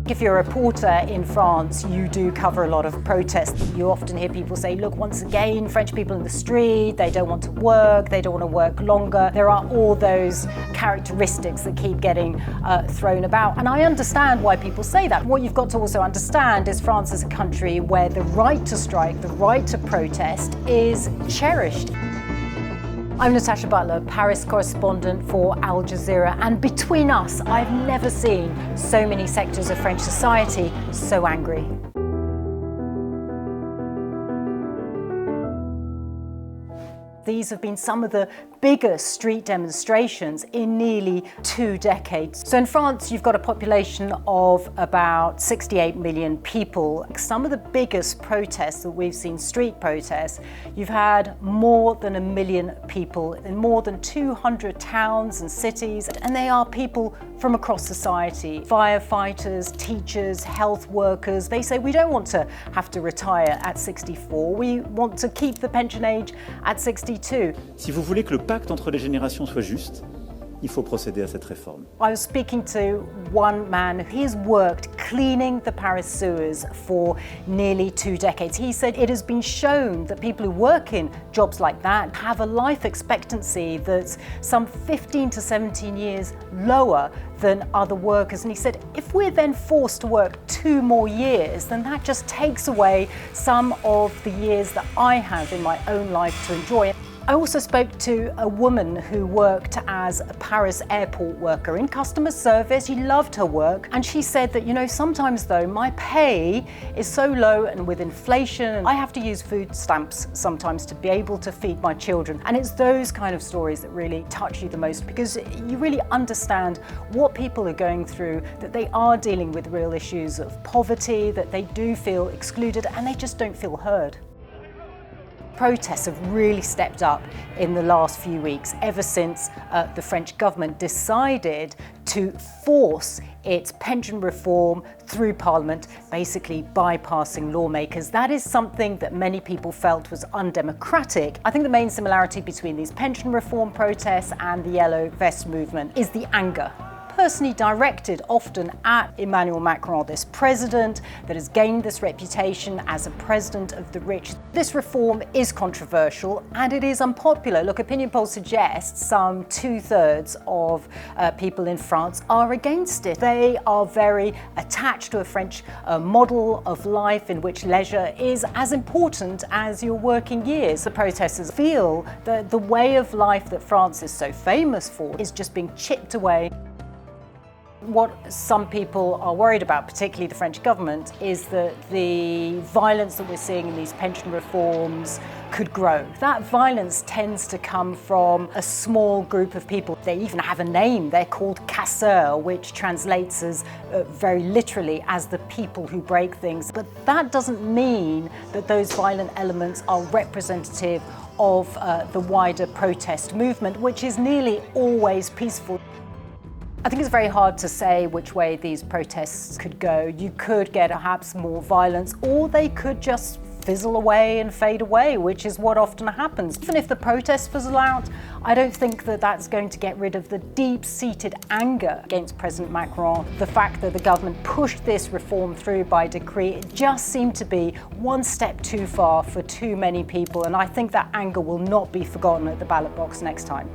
If you're a reporter in France, you do cover a lot of protests. You often hear people say, look, once again, French people in the street, they don't want to work, they don't want to work longer. There are all those characteristics that keep getting thrown about. And I understand why people say that. What you've got to also understand is France is a country where the right to strike, the right to protest is cherished. I'm Natacha Butler, Paris correspondent for Al Jazeera, and between us, I've never seen so many sectors of French society so angry. These have been some of the biggest street demonstrations in nearly 2 decades. So in France, you've got a population of about 68 million people. Some of the biggest protests that we've seen, street protests, you've had more than 1 million people in more than 200 towns and cities, and they are people from across society. Firefighters, teachers, health workers, they say we don't want to have to retire at 64, we want to keep the pension age at 62. Si vous voulez que le pacte entre les générations soit juste, il faut procéder à cette réforme. I was speaking to one man. He has worked cleaning the Paris sewers for nearly 2 decades. He said it has been shown that people who work in jobs like that have a life expectancy that's some 15 to 17 years lower than other workers. And he said, if we're then forced to work 2 more years, then that just takes away some of the years that I have in my own life to enjoy. I also spoke to a woman who worked as a Paris airport worker in customer service. She loved her work, and she said that, you know, sometimes though my pay is so low, and with inflation, I have to use food stamps sometimes to be able to feed my children. And it's those kind of stories that really touch you the most, because you really understand what people are going through, that they are dealing with real issues of poverty, that they do feel excluded, and they just don't feel heard. Protests have really stepped up in the last few weeks, ever since the French government decided to force its pension reform through Parliament, basically bypassing lawmakers. That is something that many people felt was undemocratic. I think the main similarity between these pension reform protests and the Yellow Vest movement is the anger, personally directed often at Emmanuel Macron, this president that has gained this reputation as a president of the rich. This reform is controversial and it is unpopular. Look, opinion polls suggest some 2/3 of people in France are against it. They are very attached to a French model of life in which leisure is as important as your working years. The protesters feel that the way of life that France is so famous for is just being chipped away. What some people are worried about, particularly the French government, is that the violence that we're seeing in these pension reforms could grow. That violence tends to come from a small group of people. They even have a name. They're called casseurs, which translates as very literally as the people who break things. But that doesn't mean that those violent elements are representative of the wider protest movement, which is nearly always peaceful. I think it's very hard to say which way these protests could go. You could get perhaps more violence, or they could just fizzle away and fade away, which is what often happens. Even if the protests fizzle out, I don't think that that's going to get rid of the deep-seated anger against President Macron. The fact that the government pushed this reform through by decree, it just seemed to be one step too far for too many people, and I think that anger will not be forgotten at the ballot box next time.